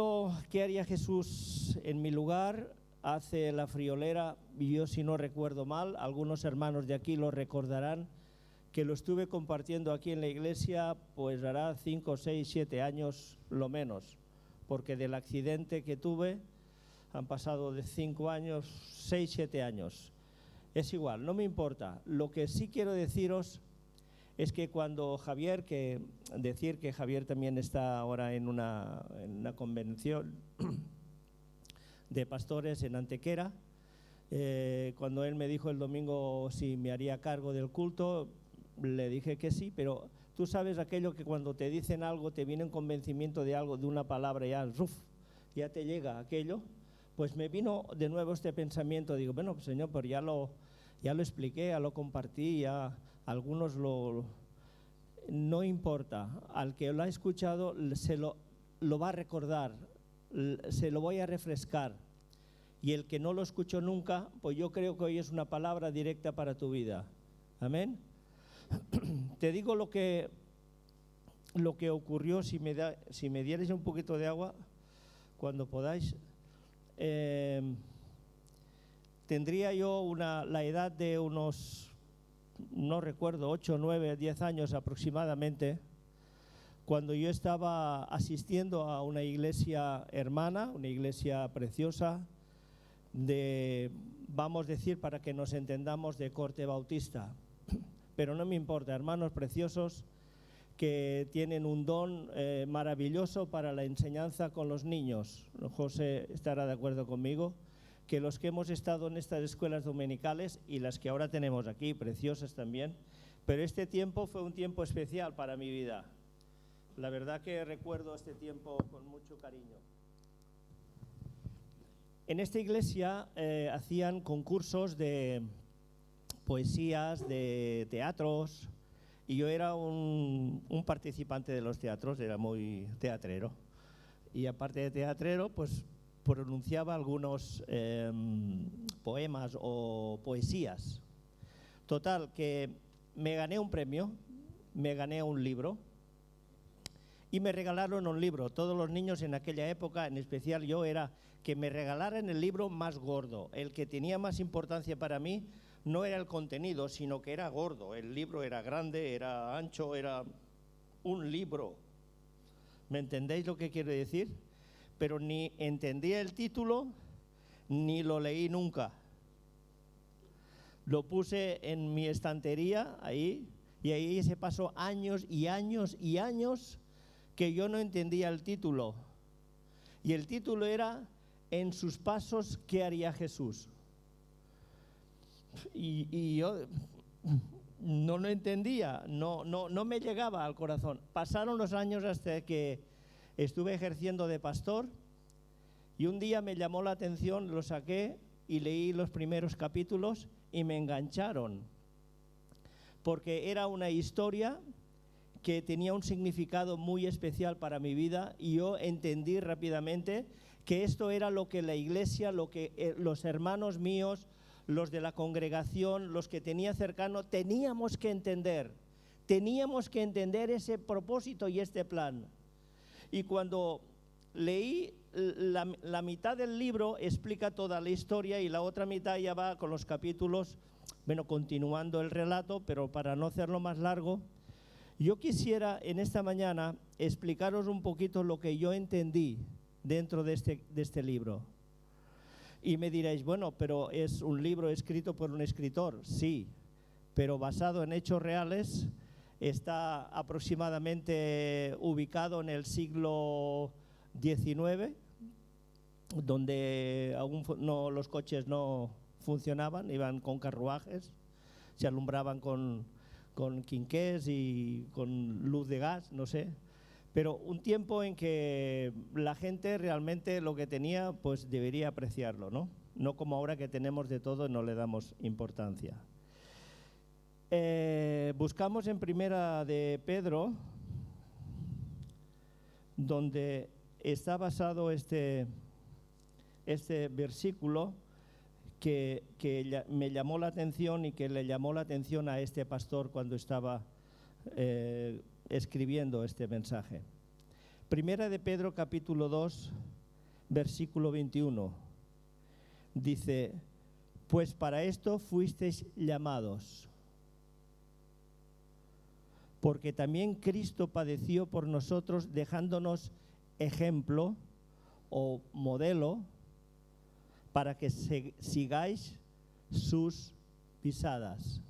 título ¿Qué haría Jesús en mi lugar? Hace la friolera, y yo si no recuerdo mal, algunos hermanos de aquí lo recordarán, que lo estuve compartiendo aquí en la iglesia, pues hará 5, 6, 7 años lo menos, porque del accidente que tuve han pasado de 5 años, 6, 7 años. Es igual, no me importa. Lo que sí quiero deciros es que cuando Javier, decir que Javier también está ahora en una convención de pastores en Antequera, cuando él me dijo el domingo si me haría cargo del culto, le dije que sí, pero tú sabes aquello que cuando te dicen algo, te viene un convencimiento de algo, de una palabra, ya te llega aquello. Pues me vino de nuevo este pensamiento, digo, bueno, pues, Señor, pues ya lo expliqué, ya lo compartí, ya algunos no importa, al que lo ha escuchado se lo va a recordar, se lo voy a refrescar, y el que no lo escuchó nunca, pues yo creo que hoy es una palabra directa para tu vida. Amén. Te digo lo que ocurrió, si me dierais un poquito de agua cuando podáis. Tendría yo la edad de unos, no recuerdo, 8, 9, 10 años aproximadamente, cuando yo estaba asistiendo a una iglesia hermana, una iglesia preciosa, vamos a decir, para que nos entendamos, de corte bautista. Pero no me importa, hermanos preciosos que tienen un don maravilloso para la enseñanza con los niños. José estará de acuerdo conmigo, que los que hemos estado en estas escuelas dominicales y las que ahora tenemos aquí, preciosas también, pero este tiempo fue un tiempo especial para mi vida. La verdad que recuerdo este tiempo con mucho cariño. En esta iglesia hacían concursos de poesías, de teatros, y yo era un participante de los teatros, era muy teatrero. Y aparte de teatrero, pues pronunciaba algunos poemas o poesías. Total, que me gané un premio, me gané un libro y me regalaron un libro. Todos los niños en aquella época, en especial yo, era que me regalaran el libro más gordo. El que tenía más importancia para mí no era el contenido, sino que era gordo. El libro era grande, era ancho, era un libro. ¿Me entendéis lo que quiero decir? Pero ni entendía el título, ni lo leí nunca. Lo puse en mi estantería ahí, y ahí se pasó años y años y años que yo no entendía el título. Y el título era En sus pasos, ¿qué haría Jesús? Y yo no lo entendía, no me llegaba al corazón. Pasaron los años hasta que estuve ejerciendo de pastor, y un día me llamó la atención, lo saqué y leí los primeros capítulos y me engancharon, porque era una historia que tenía un significado muy especial para mi vida, y yo entendí rápidamente que esto era lo que la iglesia, lo que los hermanos míos, los de la congregación, los que tenía cercano, teníamos que entender ese propósito y este plan. Y cuando leí la mitad del libro, explica toda la historia, y la otra mitad ya va con los capítulos, bueno, continuando el relato, pero para no hacerlo más largo, yo quisiera en esta mañana explicaros un poquito lo que yo entendí dentro de este libro. Y me diréis, bueno, pero es un libro escrito por un escritor. Sí, pero basado en hechos reales. Está aproximadamente ubicado en el siglo XIX, donde aún los coches no funcionaban, iban con carruajes, se alumbraban con quinqués y con luz de gas, no sé. Pero un tiempo en que la gente realmente lo que tenía, pues debería apreciarlo, ¿no? No como ahora que tenemos de todo y no le damos importancia. Buscamos en Primera de Pedro, donde está basado este versículo que me llamó la atención y que le llamó la atención a este pastor cuando estaba escribiendo este mensaje. Primera de Pedro, capítulo 2, versículo 21. Dice, pues para esto fuisteis llamados, porque también Cristo padeció por nosotros, dejándonos ejemplo o modelo para que sigáis sus pisadas.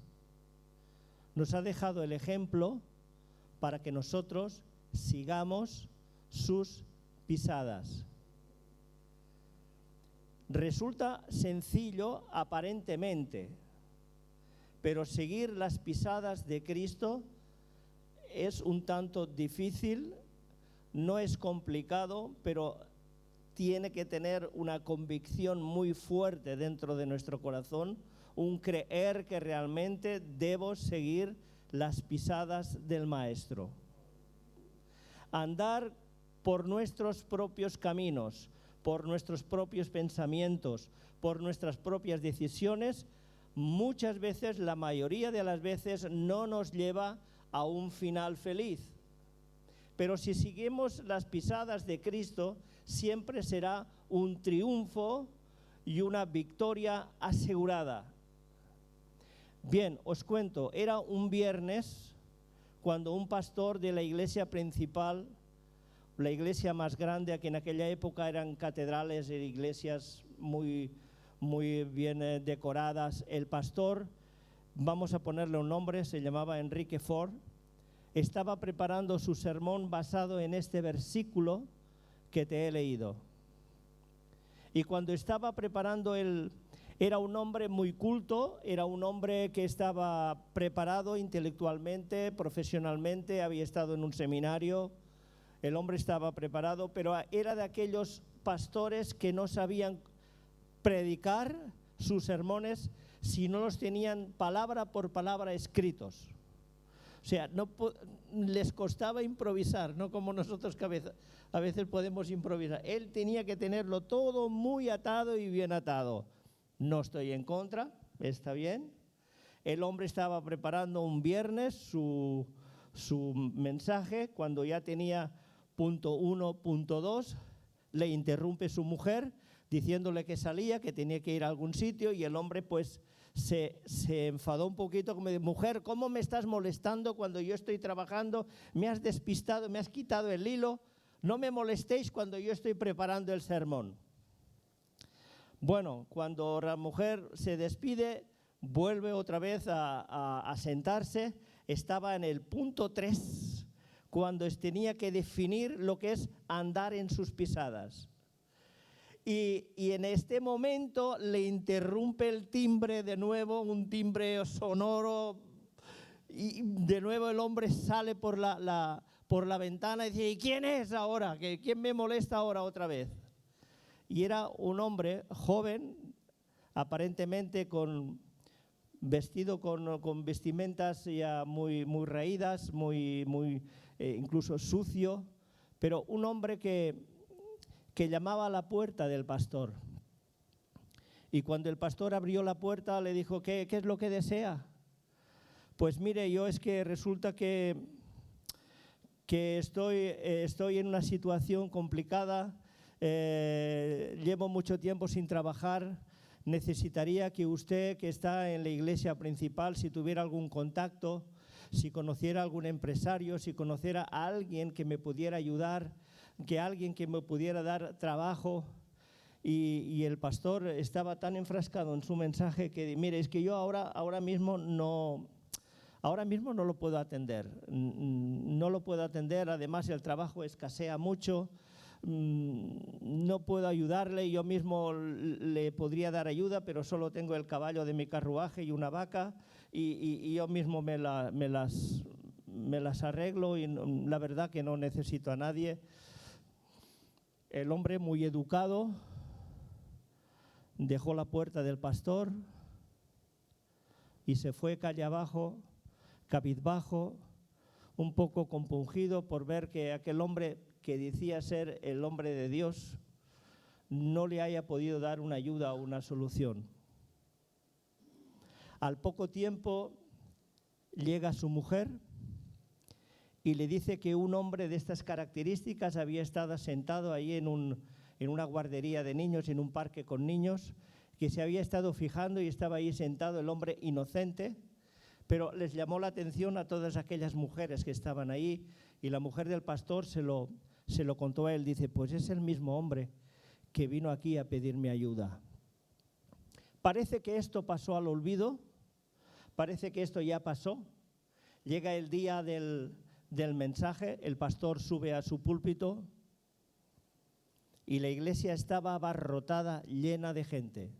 Nos ha dejado el ejemplo para que nosotros sigamos sus pisadas. Resulta sencillo aparentemente, pero seguir las pisadas de Cristo es un tanto difícil, no es complicado, pero tiene que tener una convicción muy fuerte dentro de nuestro corazón, un creer que realmente debo seguir las pisadas del Maestro. Andar por nuestros propios caminos, por nuestros propios pensamientos, por nuestras propias decisiones, muchas veces, la mayoría de las veces, no nos lleva a un final feliz. Pero si seguimos las pisadas de Cristo, siempre será un triunfo y una victoria asegurada. Bien, os cuento, era un viernes cuando un pastor de la iglesia principal, la iglesia más grande, que en aquella época eran catedrales e iglesias muy bien decoradas, el pastor, vamos a ponerle un nombre, se llamaba Enrique Ford, estaba preparando su sermón basado en este versículo que te he leído. Y cuando estaba preparando era un hombre muy culto, era un hombre que estaba preparado intelectualmente, profesionalmente, había estado en un seminario, el hombre estaba preparado, pero era de aquellos pastores que no sabían predicar sus sermones si no los tenían palabra por palabra escritos. O sea, les costaba improvisar, no como nosotros que a veces podemos improvisar. Él tenía que tenerlo todo muy atado y bien atado. No estoy en contra, está bien. El hombre estaba preparando un viernes su mensaje, cuando ya tenía punto 1, punto 2, le interrumpe su mujer diciéndole que salía, que tenía que ir a algún sitio, y el hombre pues se enfadó un poquito, como de, mujer, ¿cómo me estás molestando cuando yo estoy trabajando? Me has despistado, me has quitado el hilo, no me molestéis cuando yo estoy preparando el sermón. Bueno, cuando la mujer se despide, vuelve otra vez a sentarse, estaba en el punto 3, cuando tenía que definir lo que es andar en sus pisadas. Y en este momento le interrumpe el timbre de nuevo, un timbre sonoro, y de nuevo el hombre sale por la ventana y dice, ¿y quién es ahora? ¿Quién me molesta ahora otra vez? Y era un hombre joven, aparentemente vestido con vestimentas ya muy raídas, incluso sucio, pero un hombre que llamaba a la puerta del pastor. Y cuando el pastor abrió la puerta le dijo, ¿qué es lo que desea? Pues mire, yo es que resulta que estoy en una situación complicada, llevo mucho tiempo sin trabajar, necesitaría que usted, que está en la iglesia principal, si tuviera algún contacto, si conociera a algún empresario, si conociera a alguien que me pudiera ayudar, que alguien que me pudiera dar trabajo. Y el pastor estaba tan enfrascado en su mensaje que, mire, es que yo ahora mismo no lo puedo atender. No lo puedo atender, además el trabajo escasea mucho, no puedo ayudarle, yo mismo le podría dar ayuda, pero solo tengo el caballo de mi carruaje y una vaca, y yo mismo me las arreglo, y la verdad que no necesito a nadie. El hombre, muy educado, dejó la puerta del pastor y se fue calle abajo, cabizbajo, un poco compungido por ver que aquel hombre que decía ser el hombre de Dios no le haya podido dar una ayuda o una solución. Al poco tiempo llega su mujer y le dice que un hombre de estas características había estado sentado ahí en en una guardería de niños, en un parque con niños, que se había estado fijando y estaba ahí sentado el hombre inocente, pero les llamó la atención a todas aquellas mujeres que estaban ahí, y la mujer del pastor se lo contó a él. Dice, pues es el mismo hombre que vino aquí a pedirme ayuda. Parece que esto pasó al olvido, parece que esto ya pasó. Llega el día del mensaje, el pastor sube a su púlpito y la iglesia estaba abarrotada, llena de gente.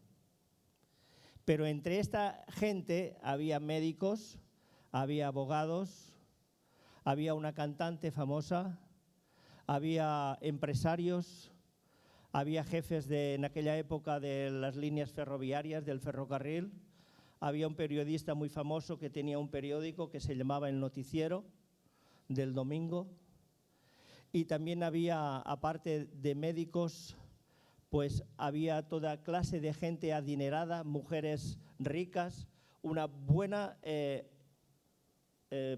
Pero entre esta gente había médicos, había abogados, había una cantante famosa, había empresarios, había jefes en aquella época de las líneas ferroviarias, del ferrocarril, había un periodista muy famoso que tenía un periódico que se llamaba El Noticiero del Domingo, y también había, aparte de médicos, pues había toda clase de gente adinerada, mujeres ricas, una buena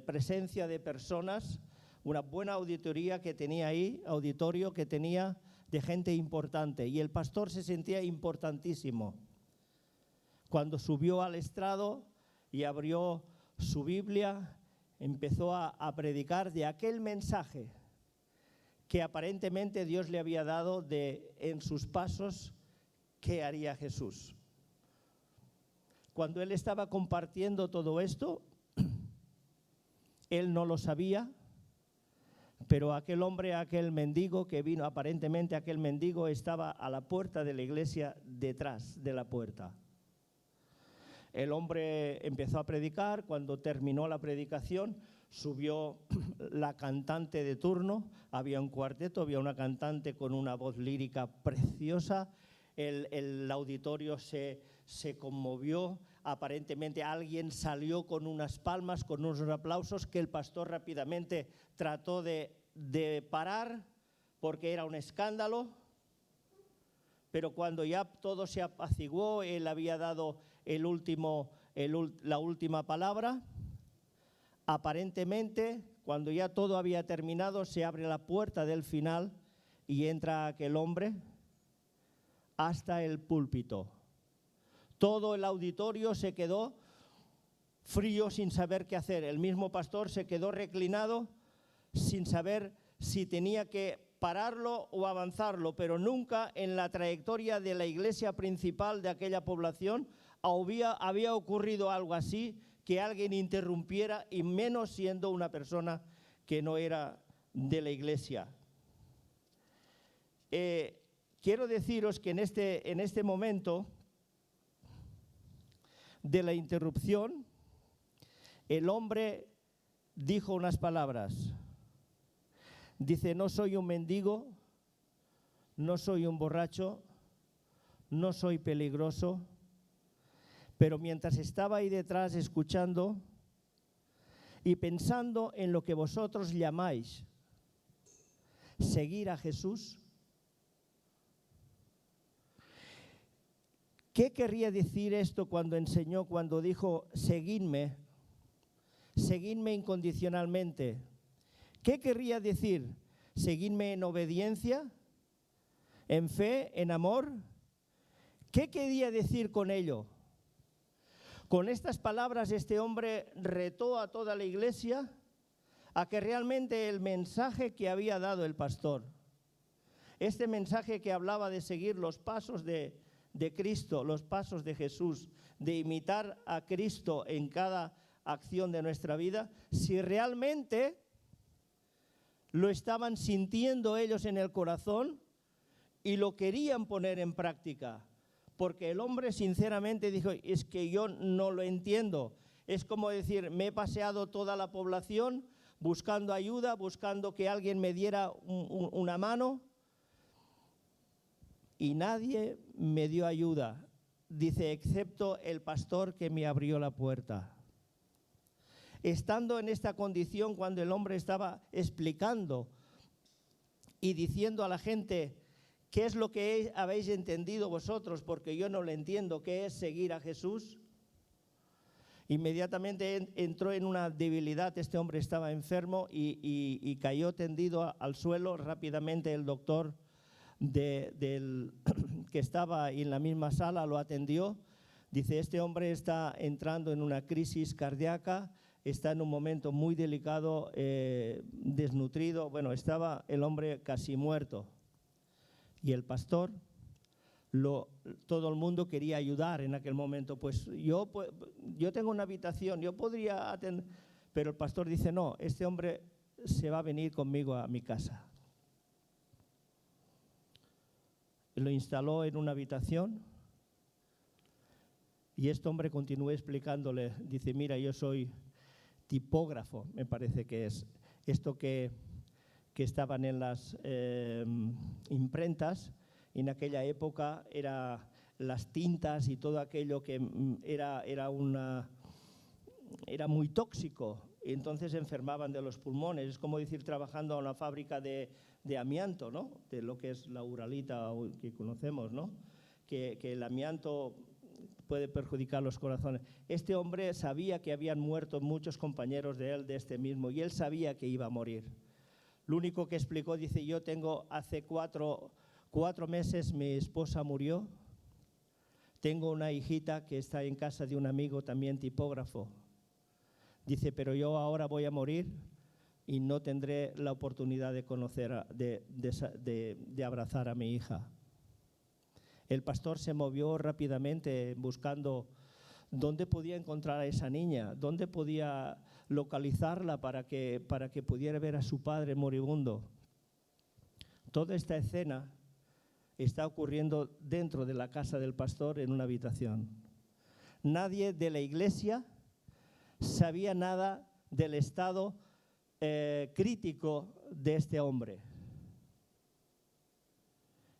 presencia de personas, una buena auditorio que tenía de gente importante, y el pastor se sentía importantísimo. Cuando subió al estrado y abrió su Biblia, empezó a predicar de aquel mensaje que aparentemente Dios le había dado en sus pasos, ¿qué haría Jesús? Cuando él estaba compartiendo todo esto, él no lo sabía, pero aquel hombre, aquel mendigo que vino, aparentemente aquel mendigo estaba a la puerta de la iglesia, detrás de la puerta. El hombre empezó a predicar. Cuando terminó la predicación, subió la cantante de turno. Había un cuarteto, había una cantante con una voz lírica preciosa. El auditorio se conmovió. Aparentemente alguien salió con unas palmas, con unos aplausos que el pastor rápidamente trató de parar porque era un escándalo. Pero cuando ya todo se apaciguó, él había dado la última palabra. Aparentemente, cuando ya todo había terminado, se abre la puerta del final y entra aquel hombre hasta el púlpito. Todo el auditorio se quedó frío, sin saber qué hacer. El mismo pastor se quedó reclinado sin saber si tenía que pararlo o avanzarlo, pero nunca en la trayectoria de la iglesia principal de aquella población había ocurrido algo así, que alguien interrumpiera, y menos siendo una persona que no era de la iglesia. Quiero deciros que en este momento de la interrupción, el hombre dijo unas palabras. Dice, no soy un mendigo, no soy un borracho, no soy peligroso, pero mientras estaba ahí detrás escuchando y pensando en lo que vosotros llamáis seguir a Jesús, ¿qué querría decir esto cuando dijo seguidme incondicionalmente? ¿Qué querría decir? ¿Seguidme en obediencia? ¿En fe? ¿En amor? ¿Qué quería decir con ello? Con estas palabras este hombre retó a toda la iglesia a que realmente el mensaje que había dado el pastor, este mensaje que hablaba de seguir los pasos de Cristo, los pasos de Jesús, de imitar a Cristo en cada acción de nuestra vida, si realmente lo estaban sintiendo ellos en el corazón y lo querían poner en práctica. Porque el hombre sinceramente dijo, es que yo no lo entiendo. Es como decir, me he paseado toda la población buscando ayuda, buscando que alguien me diera una mano, y nadie me dio ayuda. Dice, excepto el pastor que me abrió la puerta. Estando en esta condición, cuando el hombre estaba explicando y diciendo a la gente, ¿qué es lo que habéis entendido vosotros? Porque yo no lo entiendo. ¿Qué es seguir a Jesús? Inmediatamente entró en una debilidad. Este hombre estaba enfermo y cayó tendido al suelo. Rápidamente el doctor que estaba en la misma sala lo atendió. Dice, este hombre está entrando en una crisis cardíaca, está en un momento muy delicado, desnutrido. Bueno, estaba el hombre casi muerto. Y el pastor, todo el mundo quería ayudar en aquel momento. Pues yo tengo una habitación, yo podría atender. Pero el pastor dice, no, este hombre se va a venir conmigo a mi casa. Lo instaló en una habitación y este hombre continuó explicándole, dice, mira, yo soy tipógrafo, me parece que es esto que estaban en las imprentas. En aquella época era las tintas y todo aquello que era muy tóxico, y entonces enfermaban de los pulmones. Es como decir, trabajando en una fábrica de amianto, ¿no? De lo que es la uralita que conocemos, ¿no? Que el amianto puede perjudicar los corazones. Este hombre sabía que habían muerto muchos compañeros de él, de este mismo, y él sabía que iba a morir. Lo único que explicó, dice, yo tengo hace cuatro meses mi esposa murió, tengo una hijita que está en casa de un amigo también tipógrafo. Dice, pero yo ahora voy a morir y no tendré la oportunidad de conocer, de abrazar a mi hija. El pastor se movió rápidamente buscando dónde podía encontrar a esa niña, dónde podía localizarla para que pudiera ver a su padre moribundo. Toda esta escena está ocurriendo dentro de la casa del pastor en una habitación. Nadie de la iglesia sabía nada del estado crítico de este hombre.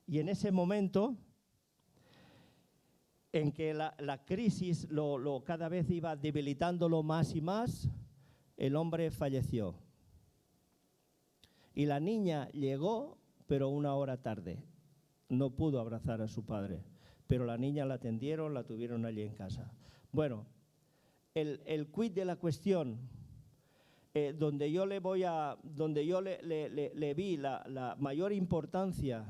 Y en ese momento en que la crisis cada vez iba debilitándolo más y más, el hombre falleció. Y la niña llegó, pero 1 hora tarde. No pudo abrazar a su padre, pero la niña la atendieron, la tuvieron allí en casa. Bueno, el quid de la cuestión, donde yo le vi la mayor importancia,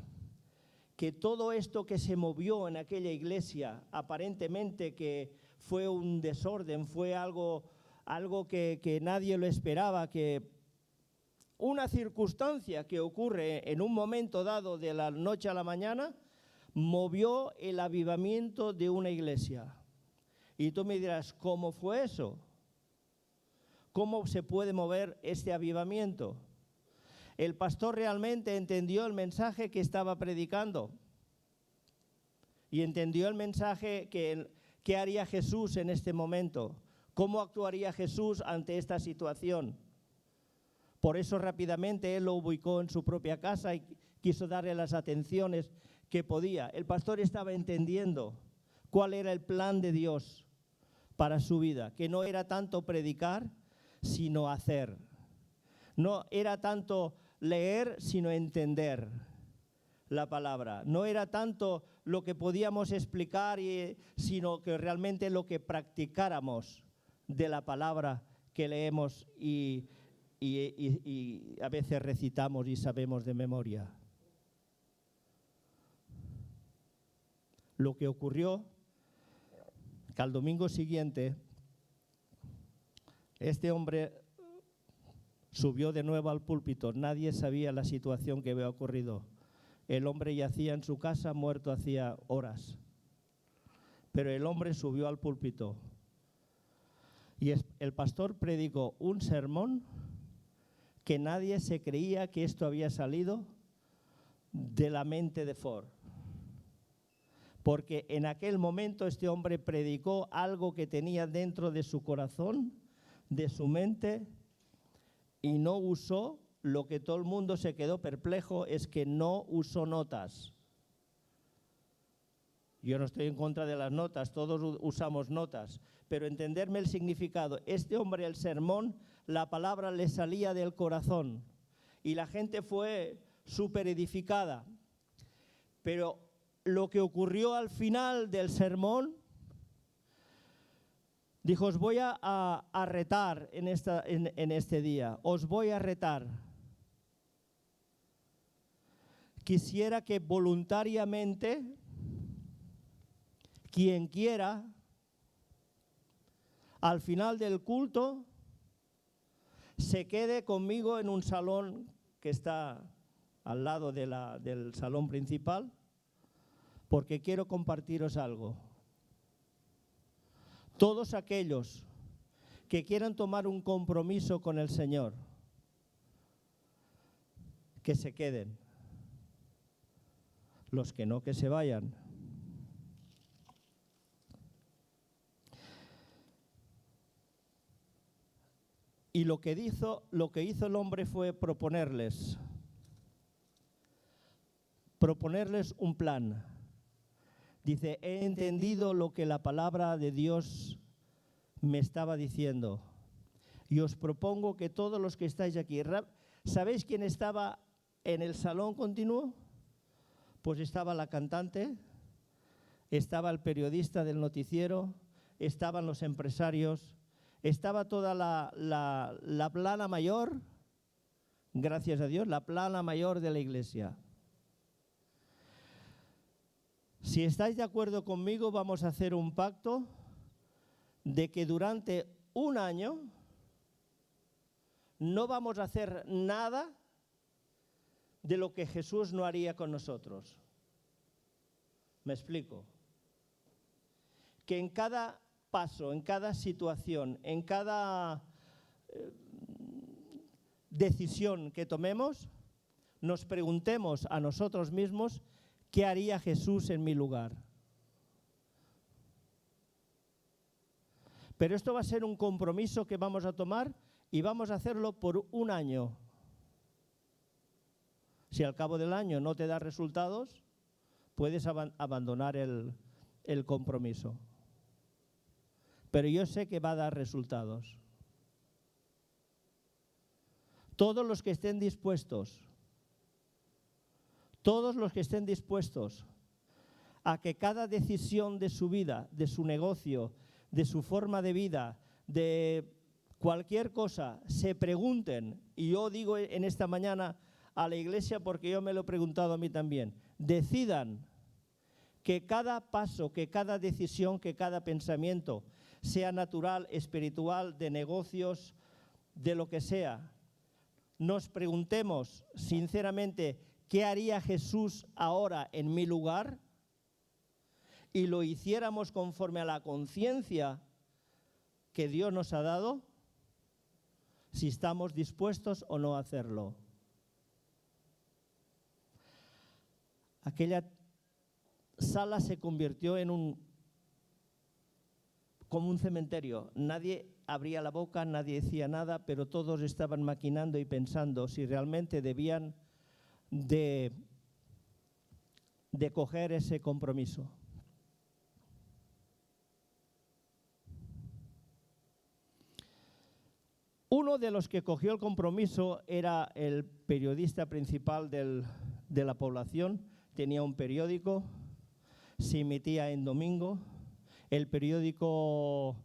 que todo esto que se movió en aquella iglesia, aparentemente que fue un desorden, fue algo que nadie lo esperaba, que una circunstancia que ocurre en un momento dado de la noche a la mañana, movió el avivamiento de una iglesia. Y tú me dirás, ¿cómo fue eso? ¿Cómo se puede mover este avivamiento? El pastor realmente entendió el mensaje que estaba predicando y entendió el mensaje que haría Jesús en este momento, cómo actuaría Jesús ante esta situación. Por eso rápidamente él lo ubicó en su propia casa y quiso darle las atenciones que podía. El pastor estaba entendiendo cuál era el plan de Dios para su vida, que no era tanto predicar, sino hacer. No era tanto leer, sino entender la palabra. No era tanto lo que podíamos explicar, sino que realmente lo que practicáramos de la palabra que leemos y a veces recitamos y sabemos de memoria. Lo que ocurrió, que al domingo siguiente, este hombre subió de nuevo al púlpito. Nadie sabía la situación que había ocurrido. El hombre yacía en su casa, muerto hacía horas. Pero el hombre subió al púlpito. Y el pastor predicó un sermón que nadie se creía que esto había salido de la mente de Ford. Porque en aquel momento este hombre predicó algo que tenía dentro de su corazón, de su mente, y no usó, lo que todo el mundo se quedó perplejo, es que no usó notas. Yo no estoy en contra de las notas, todos usamos notas, pero entenderme el significado. Este hombre, el sermón, la palabra le salía del corazón y la gente fue súper edificada. Pero lo que ocurrió al final del sermón, dijo, os voy a retar en este día, os voy a retar. quisiera que voluntariamente, quien quiera, al final del culto, se quede conmigo en un salón que está al lado del salón principal, porque quiero compartiros algo. Todos aquellos que quieran tomar un compromiso con el Señor, que se queden. Los que no, que se vayan. Y lo que hizo el hombre fue proponerles un plan. Dice, he entendido lo que la palabra de Dios me estaba diciendo. Y os propongo que todos los que estáis aquí, ¿sabéis quién estaba en el salón continuo? Pues estaba la cantante, estaba el periodista del noticiero, estaban los empresarios, estaba toda la plana mayor, gracias a Dios, la plana mayor de la iglesia. Si estáis de acuerdo conmigo, vamos a hacer un pacto de que durante un año no vamos a hacer nada de lo que Jesús no haría con nosotros. Me explico. Que en cada paso, en cada situación, en cada decisión que tomemos, nos preguntemos a nosotros mismos, ¿qué haría Jesús en mi lugar? Pero esto va a ser un compromiso que vamos a tomar y vamos a hacerlo por un año. Si al cabo del año no te da resultados, puedes abandonar el compromiso. Pero yo sé que va a dar resultados. Todos los que estén dispuestos a que cada decisión de su vida, de su negocio, de su forma de vida, de cualquier cosa, se pregunten, y yo digo en esta mañana a la iglesia porque yo me lo he preguntado a mí también, decidan que cada paso, que cada decisión, que cada pensamiento, sea natural, espiritual, de negocios, de lo que sea, nos preguntemos sinceramente, ¿qué haría Jesús ahora en mi lugar? Y lo hiciéramos conforme a la conciencia que Dios nos ha dado, si estamos dispuestos o no a hacerlo. Aquella sala se convirtió como un cementerio. Nadie abría la boca, nadie decía nada, pero todos estaban maquinando y pensando si realmente debían de coger ese compromiso. Uno de los que cogió el compromiso era el periodista principal de la población. Tenía un periódico, se emitía en domingo. El periódico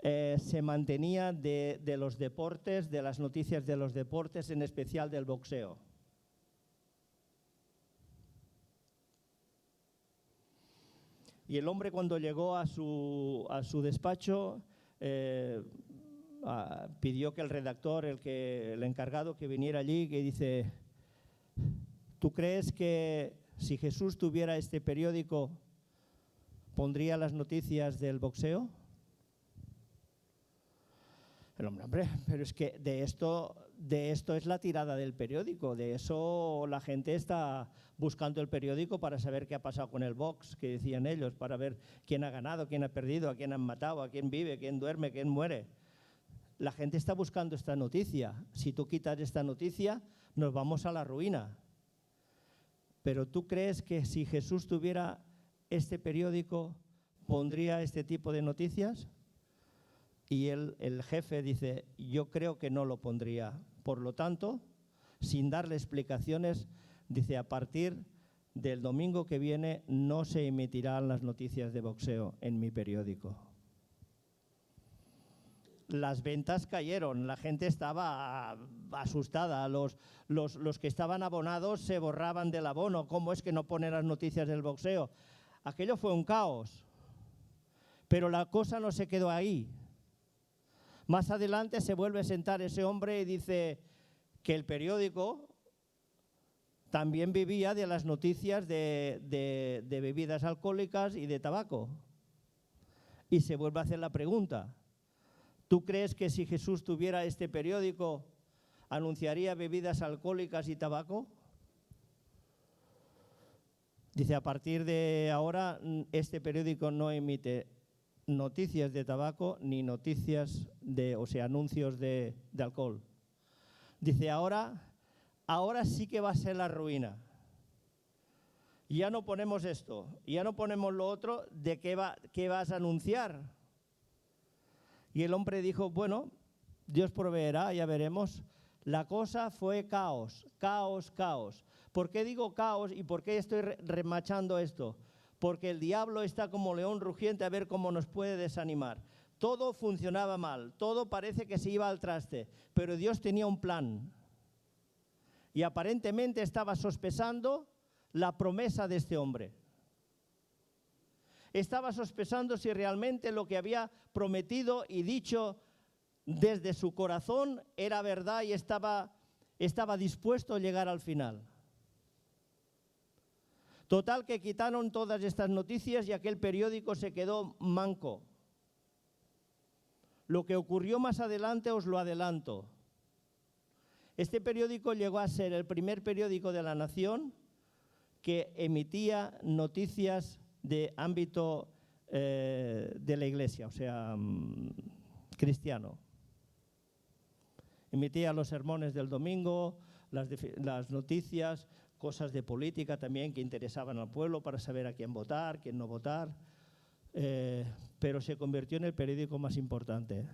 se mantenía de los deportes, de las noticias de los deportes, en especial del boxeo. Y el hombre, cuando llegó a su despacho, pidió que el redactor, el encargado, que viniera allí, que dice, ¿tú crees que si Jesús tuviera este periódico, pondría las noticias del boxeo? El hombre, pero es que de esto es la tirada del periódico, de eso la gente está buscando el periódico para saber qué ha pasado con el box, que decían ellos, para ver quién ha ganado, quién ha perdido, a quién han matado, a quién vive, quién duerme, quién muere. La gente está buscando esta noticia. Si tú quitas esta noticia, nos vamos a la ruina. Pero ¿tú crees que si Jesús tuviera este periódico, pondría este tipo de noticias? Y el jefe dice, yo creo que no lo pondría. Por lo tanto, sin darle explicaciones, dice, a partir del domingo que viene no se emitirán las noticias de boxeo en mi periódico. las ventas cayeron, la gente estaba asustada, los que estaban abonados se borraban del abono. ¿Cómo es que no ponen las noticias del boxeo? Aquello fue un caos, pero la cosa no se quedó ahí. Más adelante se vuelve a sentar ese hombre y dice que el periódico también vivía de las noticias de bebidas alcohólicas y de tabaco. Y se vuelve a hacer la pregunta: ¿tú crees que si Jesús tuviera este periódico, anunciaría bebidas alcohólicas y tabaco? Dice, a partir de ahora, este periódico no emite noticias de tabaco ni noticias anuncios de alcohol. Dice, ahora sí que va a ser la ruina. Ya no ponemos esto, ya no ponemos lo otro, ¿de qué vas a anunciar? Y el hombre dijo, bueno, Dios proveerá, ya veremos. La cosa fue caos, caos, caos. ¿Por qué digo caos y por qué estoy remachando esto? Porque el diablo está como león rugiente a ver cómo nos puede desanimar. Todo funcionaba mal, todo parece que se iba al traste, pero Dios tenía un plan. Y aparentemente estaba sospechando la promesa de este hombre. Estaba sospechando si realmente lo que había prometido y dicho desde su corazón era verdad y estaba dispuesto a llegar al final. Total, que quitaron todas estas noticias y aquel periódico se quedó manco. Lo que ocurrió más adelante os lo adelanto. Este periódico llegó a ser el primer periódico de la nación que emitía noticias de ámbito de la iglesia, o sea, cristiano. Emitía los sermones del domingo, las noticias, cosas de política también que interesaban al pueblo para saber a quién votar, quién no votar, pero se convirtió en el periódico más importante.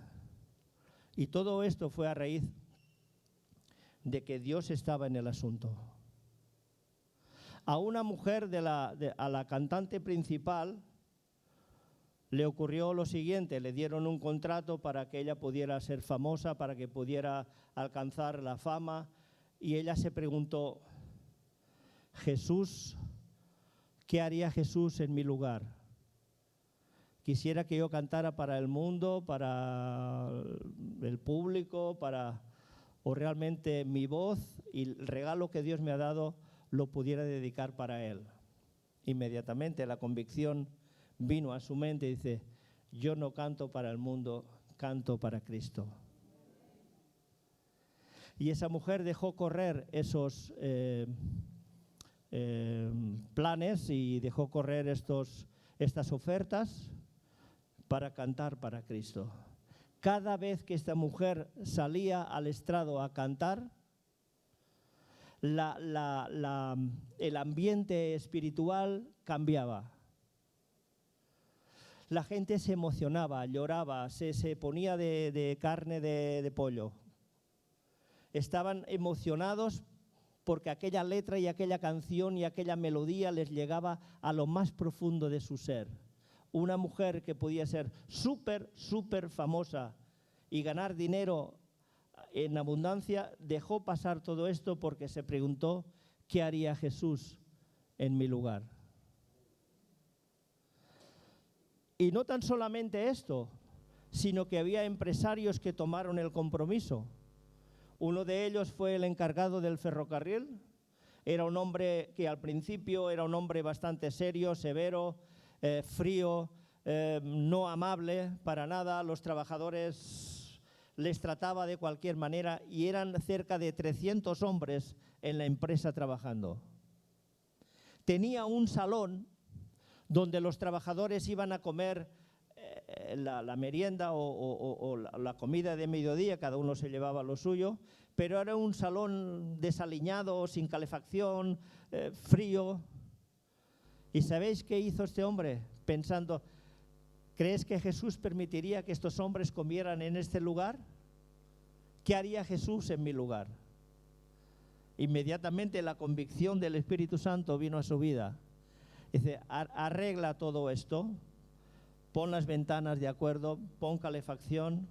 Y todo esto fue a raíz de que Dios estaba en el asunto. A una mujer, a la cantante principal, le ocurrió lo siguiente: le dieron un contrato para que ella pudiera ser famosa, para que pudiera alcanzar la fama, y ella se preguntó, Jesús, ¿qué haría Jesús en mi lugar? Quisiera que yo cantara para el mundo, para el público, o realmente mi voz y el regalo que Dios me ha dado lo pudiera dedicar para Él. Inmediatamente la convicción vino a su mente y dice, yo no canto para el mundo, canto para Cristo. Y esa mujer dejó correr esos planes y dejó correr estas ofertas para cantar para Cristo. Cada vez que esta mujer salía al estrado a cantar, el ambiente espiritual cambiaba. La gente se emocionaba, lloraba, se ponía de carne de pollo. Estaban emocionados porque aquella letra y aquella canción y aquella melodía les llegaba a lo más profundo de su ser. Una mujer que podía ser súper famosa y ganar dinero en abundancia, dejó pasar todo esto porque se preguntó, ¿qué haría Jesús en mi lugar? Y no tan solamente esto, sino que había empresarios que tomaron el compromiso. Uno de ellos fue el encargado del ferrocarril. Era un hombre que al principio era un hombre bastante serio, severo, frío, no amable para nada. Los trabajadores les trataba de cualquier manera y eran cerca de 300 hombres en la empresa trabajando. Tenía un salón donde los trabajadores iban a comer la merienda o la comida de mediodía, cada uno se llevaba lo suyo, pero era un salón desaliñado, sin calefacción, frío. ¿Y sabéis qué hizo este hombre? Pensando, ¿crees que Jesús permitiría que estos hombres comieran en este lugar? ¿Qué haría Jesús en mi lugar? Inmediatamente la convicción del Espíritu Santo vino a su vida. Dice, arregla todo esto, pon las ventanas de acuerdo, pon calefacción,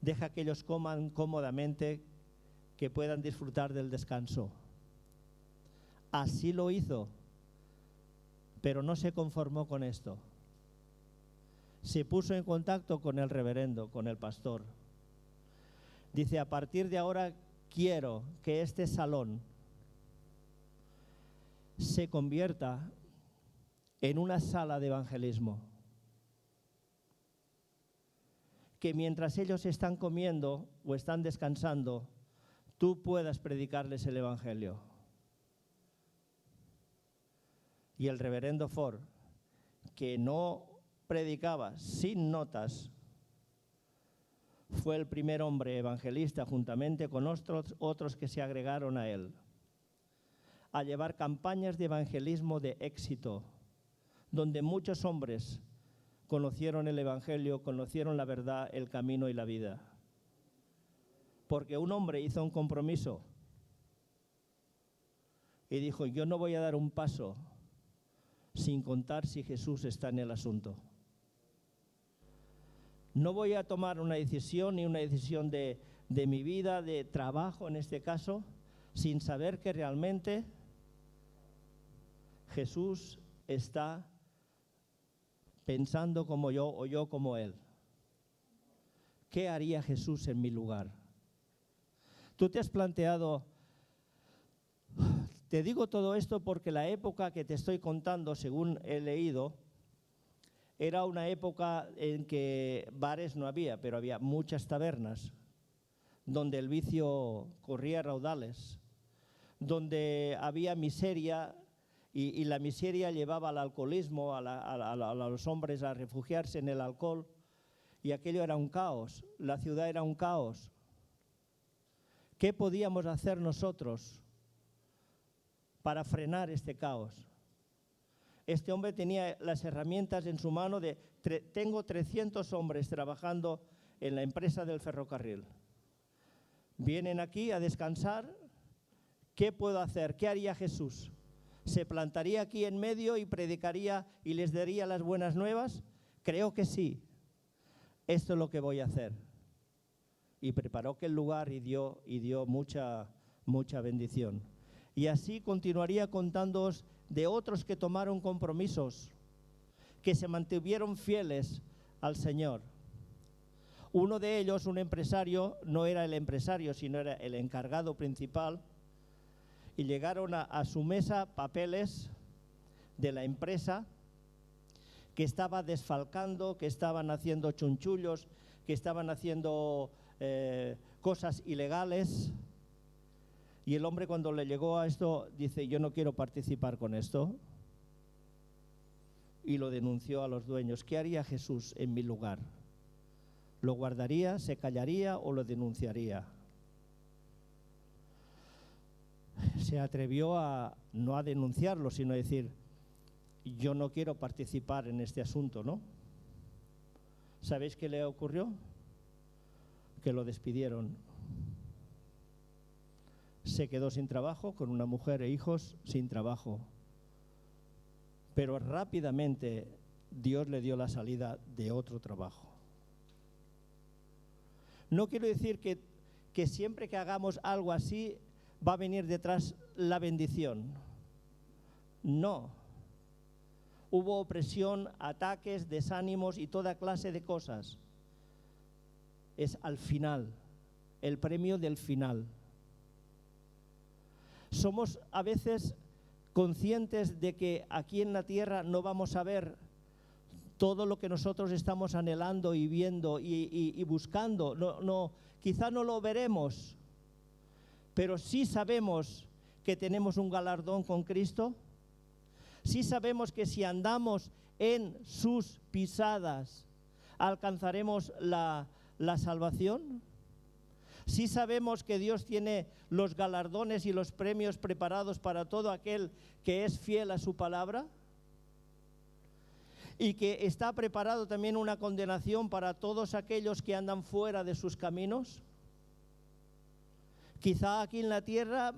Deja que ellos coman cómodamente, que puedan disfrutar del descanso. Así lo hizo, pero no se conformó con esto. Se puso en contacto con el reverendo, con el pastor. Dice, a partir de ahora quiero que este salón se convierta en una sala de evangelismo. Que mientras ellos están comiendo o están descansando, tú puedas predicarles el evangelio. Y el reverendo Ford, que no predicaba sin notas, fue el primer hombre evangelista, juntamente con otros que se agregaron a él, a llevar campañas de evangelismo de éxito, donde muchos hombres conocieron el evangelio, conocieron la verdad, el camino y la vida. Porque un hombre hizo un compromiso y dijo, yo no voy a dar un paso sin contar si Jesús está en el asunto. No voy a tomar una decisión, ni una decisión de mi vida, de trabajo en este caso, sin saber que realmente Jesús está pensando como yo o yo como Él. ¿Qué haría Jesús en mi lugar? Tú te has planteado, te digo todo esto porque la época que te estoy contando, según he leído, era una época en que bares no había, pero había muchas tabernas, donde el vicio corría raudales, donde había miseria y la miseria llevaba al alcoholismo, a los hombres a refugiarse en el alcohol, y aquello era un caos, la ciudad era un caos. ¿Qué podíamos hacer nosotros para frenar este caos? Este hombre tenía las herramientas en su mano de, tengo 300 hombres trabajando en la empresa del ferrocarril. Vienen aquí a descansar. ¿Qué puedo hacer? ¿Qué haría Jesús? ¿Se plantaría aquí en medio y predicaría y les daría las buenas nuevas? Creo que sí. Esto es lo que voy a hacer. Y preparó aquel lugar y dio mucha bendición. Y así continuaría contándoos de otros que tomaron compromisos, que se mantuvieron fieles al Señor. Uno de ellos, un empresario, no era el empresario, sino era el encargado principal, y llegaron a su mesa papeles de la empresa que estaba desfalcando, que estaban haciendo chunchullos, que estaban haciendo cosas ilegales. Y el hombre, cuando le llegó a esto, dice, yo no quiero participar con esto. Y lo denunció a los dueños. ¿Qué haría Jesús en mi lugar? ¿Lo guardaría, se callaría o lo denunciaría? Se atrevió no a denunciarlo, sino a decir, yo no quiero participar en este asunto, ¿no? ¿Sabéis qué le ocurrió? Que lo despidieron. Se quedó sin trabajo, con una mujer e hijos sin trabajo. Pero rápidamente Dios le dio la salida de otro trabajo. No quiero decir que siempre que hagamos algo así va a venir detrás la bendición. No. Hubo opresión, ataques, desánimos y toda clase de cosas. Es al final, el premio del final. Somos a veces conscientes de que aquí en la tierra no vamos a ver todo lo que nosotros estamos anhelando y viendo y buscando. No, quizá no lo veremos, pero sí sabemos que tenemos un galardón con Cristo. Sí sabemos que si andamos en sus pisadas alcanzaremos la salvación. Sí sabemos que Dios tiene los galardones y los premios preparados para todo aquel que es fiel a su palabra, y que está preparado también una condenación para todos aquellos que andan fuera de sus caminos. Quizá aquí en la tierra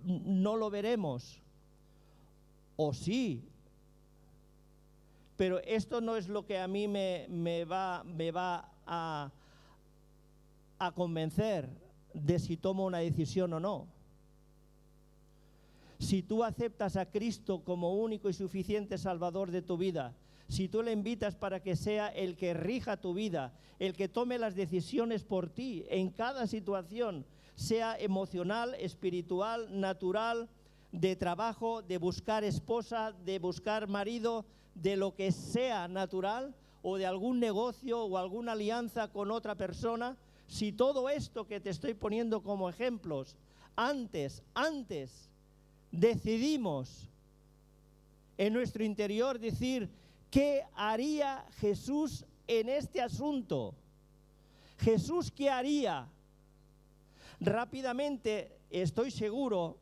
no lo veremos, o sí, pero esto no es lo que a mí me va a convencer de si tomo una decisión o no. Si tú aceptas a Cristo como único y suficiente Salvador de tu vida, si tú le invitas para que sea el que rija tu vida, el que tome las decisiones por ti en cada situación, sea emocional, espiritual, natural, de trabajo, de buscar esposa, de buscar marido, de lo que sea natural, o de algún negocio o alguna alianza con otra persona, si todo esto que te estoy poniendo como ejemplos, antes decidimos en nuestro interior decir, ¿qué haría Jesús en este asunto? Jesús, ¿qué haría? Rápidamente estoy seguro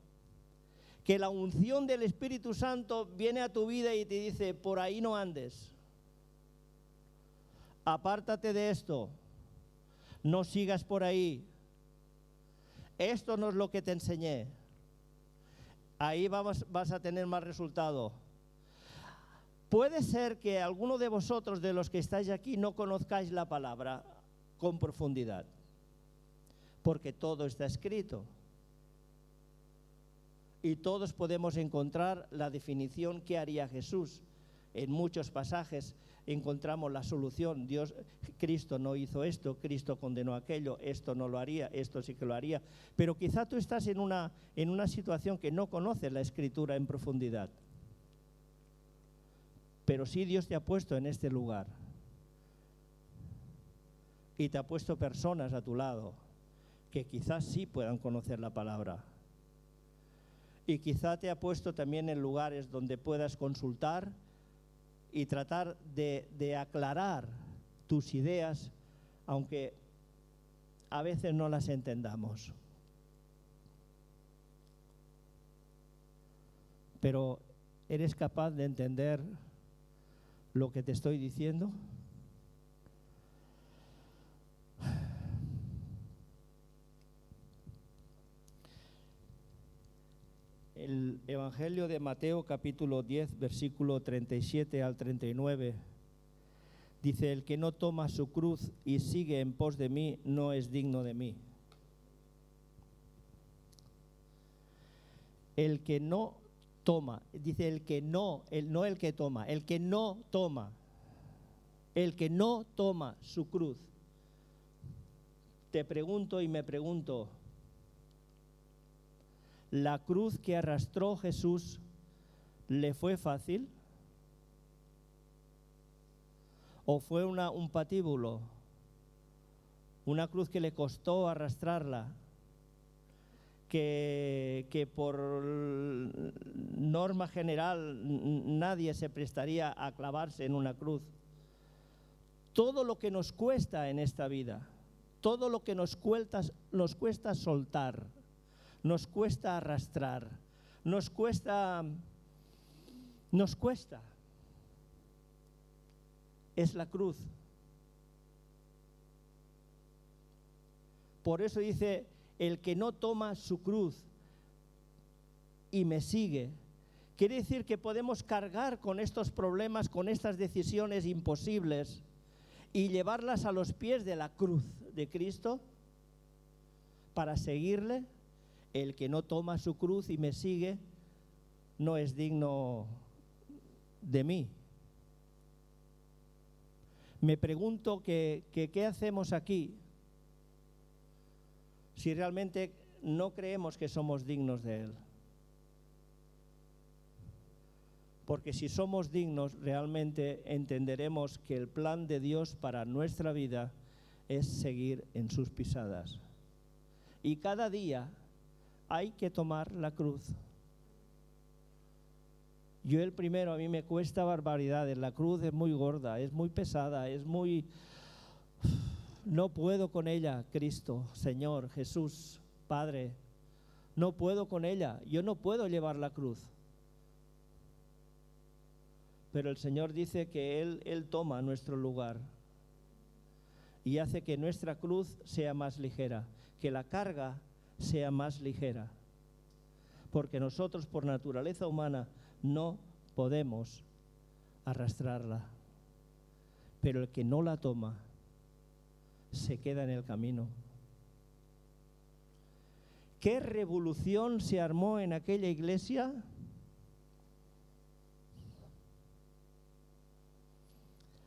que la unción del Espíritu Santo viene a tu vida y te dice, por ahí no andes. Apártate de esto. No sigas por ahí. Esto no es lo que te enseñé. Ahí vas a tener más resultado. Puede ser que alguno de vosotros, de los que estáis aquí, no conozcáis la palabra con profundidad, porque todo está escrito. Y todos podemos encontrar la definición que haría Jesús. En muchos pasajes encontramos la solución. Cristo no hizo esto, Cristo condenó aquello, esto no lo haría, esto sí que lo haría. Pero quizá tú estás en una situación que no conoces la Escritura en profundidad. Pero sí Dios te ha puesto en este lugar. Y te ha puesto personas a tu lado que quizás sí puedan conocer la palabra. Y quizá te ha puesto también en lugares donde puedas consultar y tratar de aclarar tus ideas, aunque a veces no las entendamos. Pero ¿eres capaz de entender lo que te estoy diciendo? El Evangelio de Mateo, capítulo 10, versículo 37 al 39, dice, el que no toma su cruz y sigue en pos de mí, no es digno de mí. El que no toma, dice el que no toma su cruz. Te pregunto y me pregunto, ¿la cruz que arrastró Jesús le fue fácil? ¿O fue un patíbulo? Una cruz que le costó arrastrarla, que por norma general nadie se prestaría a clavarse en una cruz. Todo lo que nos cuesta en esta vida, todo lo que nos cuesta soltar, nos cuesta arrastrar, nos cuesta, es la cruz. Por eso dice, el que no toma su cruz y me sigue, quiere decir que podemos cargar con estos problemas, con estas decisiones imposibles y llevarlas a los pies de la cruz de Cristo para seguirle. El que no toma su cruz y me sigue no es digno de mí. Me pregunto que qué hacemos aquí si realmente no creemos que somos dignos de Él. Porque si somos dignos, realmente entenderemos que el plan de Dios para nuestra vida es seguir en sus pisadas. Y cada día hay que tomar la cruz. Yo el primero, a mí me cuesta barbaridades. La cruz es muy gorda, es muy pesada, no puedo con ella, Cristo, Señor, Jesús, Padre. No puedo con ella, yo no puedo llevar la cruz. Pero el Señor dice que Él toma nuestro lugar y hace que nuestra cruz sea más ligera, que la carga sea más ligera, porque nosotros por naturaleza humana no podemos arrastrarla, pero el que no la toma se queda en el camino. ¿Qué revolución se armó en aquella iglesia?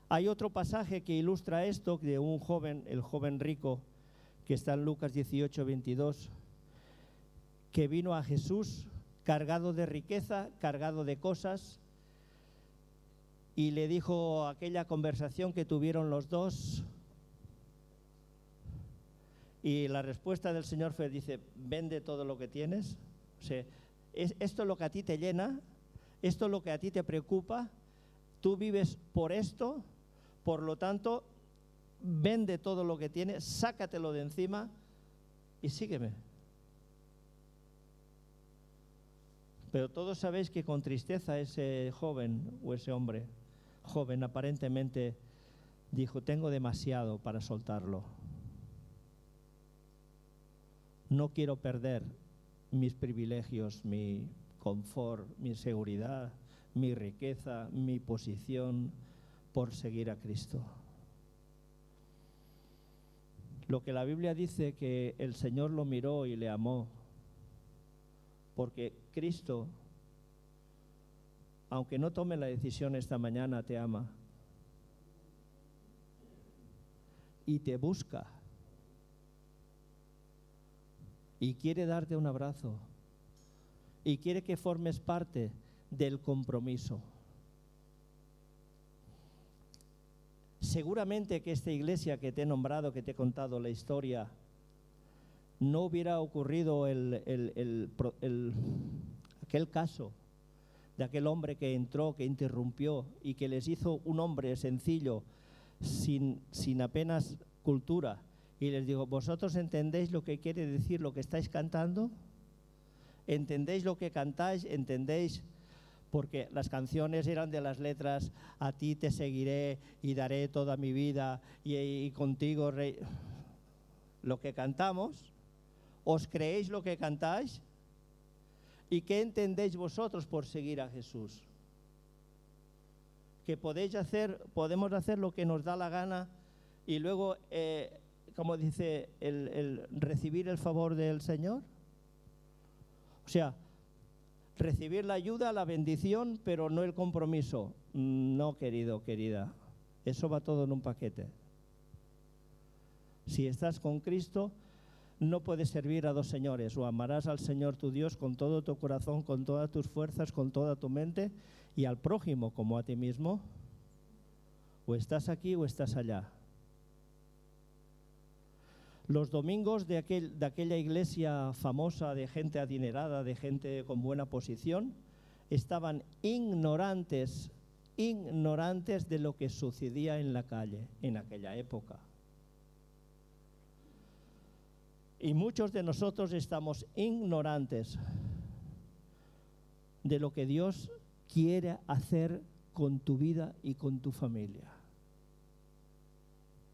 Hay otro pasaje que ilustra esto de un joven, el joven rico, que está en Lucas 18, 22, que vino a Jesús cargado de riqueza, cargado de cosas, y le dijo aquella conversación que tuvieron los dos, y la respuesta del Señor fue, dice, vende todo lo que tienes. O sea, esto es lo que a ti te llena, esto es lo que a ti te preocupa, tú vives por esto, por lo tanto, vende todo lo que tienes, sácatelo de encima y sígueme. Pero todos sabéis que con tristeza ese joven o ese hombre joven aparentemente dijo, tengo demasiado para soltarlo. No quiero perder mis privilegios, mi confort, mi seguridad, mi riqueza, mi posición por seguir a Cristo. Lo que la Biblia dice que el Señor lo miró y le amó, porque Cristo, aunque no tome la decisión esta mañana, te ama y te busca y quiere darte un abrazo y quiere que formes parte del compromiso. Seguramente que esta iglesia que te he nombrado, que te he contado la historia, no hubiera ocurrido aquel caso de aquel hombre que entró, que interrumpió y que les hizo un hombre sencillo, sin apenas cultura. Y les digo, ¿vosotros entendéis lo que quiere decir lo que estáis cantando? ¿Entendéis lo que cantáis? ¿Entendéis? Porque las canciones eran de las letras, a ti te seguiré y daré toda mi vida y contigo, rey. Lo que cantamos, ¿os creéis lo que cantáis? ¿Y qué entendéis vosotros por seguir a Jesús? Que podemos hacer lo que nos da la gana y luego, como dice, el recibir el favor del Señor. O sea, recibir la ayuda, la bendición, pero no el compromiso. No, querido, querida. Eso va todo en un paquete. Si estás con Cristo, no puedes servir a dos señores. O amarás al Señor tu Dios con todo tu corazón, con todas tus fuerzas, con toda tu mente, y al prójimo como a ti mismo. O estás aquí o estás allá. Los domingos de aquella iglesia famosa, de gente adinerada, de gente con buena posición, estaban ignorantes de lo que sucedía en la calle en aquella época. Y muchos de nosotros estamos ignorantes de lo que Dios quiere hacer con tu vida y con tu familia.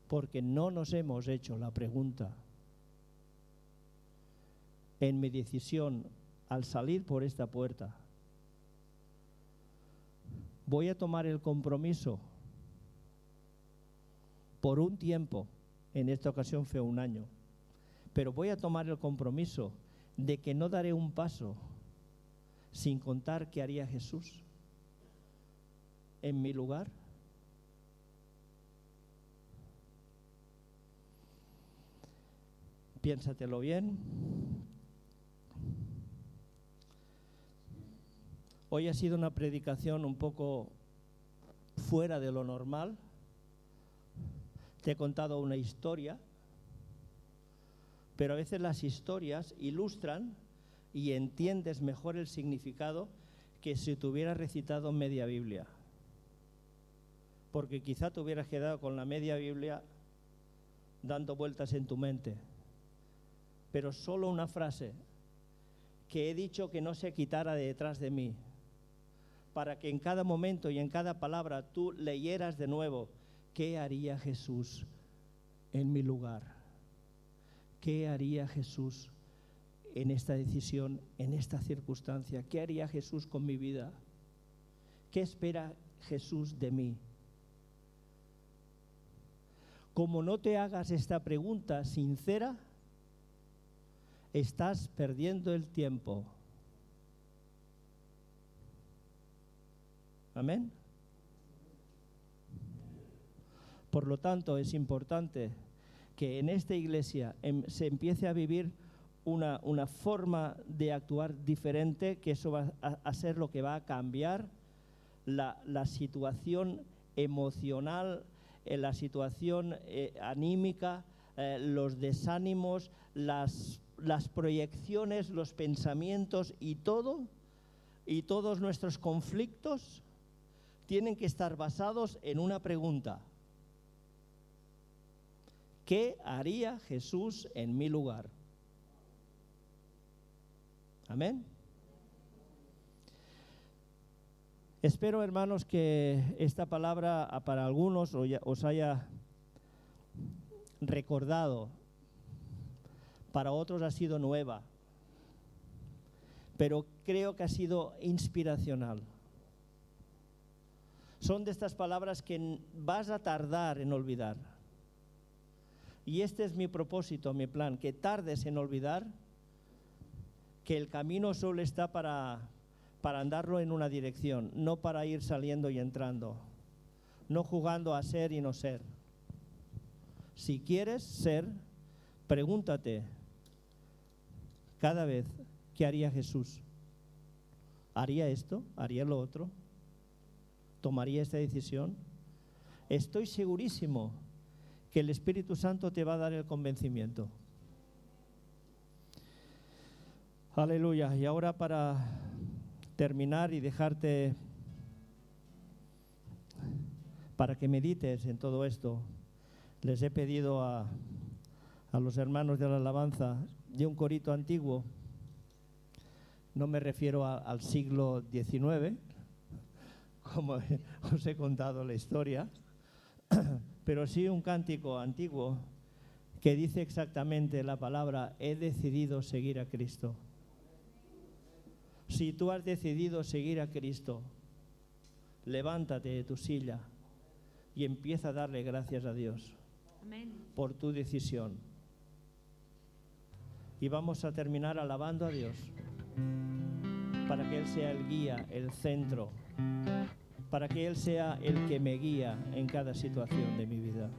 Porque no nos hemos hecho la pregunta. En mi decisión, al salir por esta puerta, voy a tomar el compromiso por un tiempo, en esta ocasión fue un año, pero voy a tomar el compromiso de que no daré un paso sin contar qué haría Jesús en mi lugar. Piénsatelo bien. Hoy ha sido una predicación un poco fuera de lo normal. Te he contado una historia, pero a veces las historias ilustran y entiendes mejor el significado que si te hubieras recitado media Biblia. Porque quizá te hubieras quedado con la media Biblia dando vueltas en tu mente. Pero solo una frase que he dicho que no se quitara de detrás de mí, para que en cada momento y en cada palabra tú leyeras de nuevo, ¿qué haría Jesús en mi lugar? ¿Qué haría Jesús en esta decisión, en esta circunstancia? ¿Qué haría Jesús con mi vida? ¿Qué espera Jesús de mí? Como no te hagas esta pregunta sincera, estás perdiendo el tiempo. Amén. Por lo tanto, es importante que en esta iglesia se empiece a vivir una forma de actuar diferente, que eso va a ser lo que va a cambiar la situación emocional, la situación anímica, los desánimos, las proyecciones, los pensamientos y todos nuestros conflictos tienen que estar basados en una pregunta: ¿qué haría Jesús en mi lugar? Amén. Espero, hermanos, que esta palabra para algunos os haya recordado, para otros ha sido nueva, pero creo que ha sido inspiracional. Son de estas palabras que vas a tardar en olvidar. Y este es mi propósito, mi plan, que tardes en olvidar que el camino solo está para andarlo en una dirección, no para ir saliendo y entrando, no jugando a ser y no ser. Si quieres ser, pregúntate cada vez: ¿qué haría Jesús? ¿Haría esto? ¿Haría lo otro? ¿Tomaría esta decisión? Estoy segurísimo que el Espíritu Santo te va a dar el convencimiento. Aleluya. Y ahora, para terminar y dejarte para que medites en todo esto, les he pedido a los hermanos de la alabanza de un corito antiguo. No me refiero al siglo XIX, como os he contado la historia, pero sí un cántico antiguo que dice exactamente la palabra: he decidido seguir a Cristo. Si tú has decidido seguir a Cristo, levántate de tu silla y empieza a darle gracias a Dios. Amén. Por tu decisión. Y vamos a terminar alabando a Dios, para que Él sea el guía, el centro, para que Él sea el que me guía en cada situación de mi vida.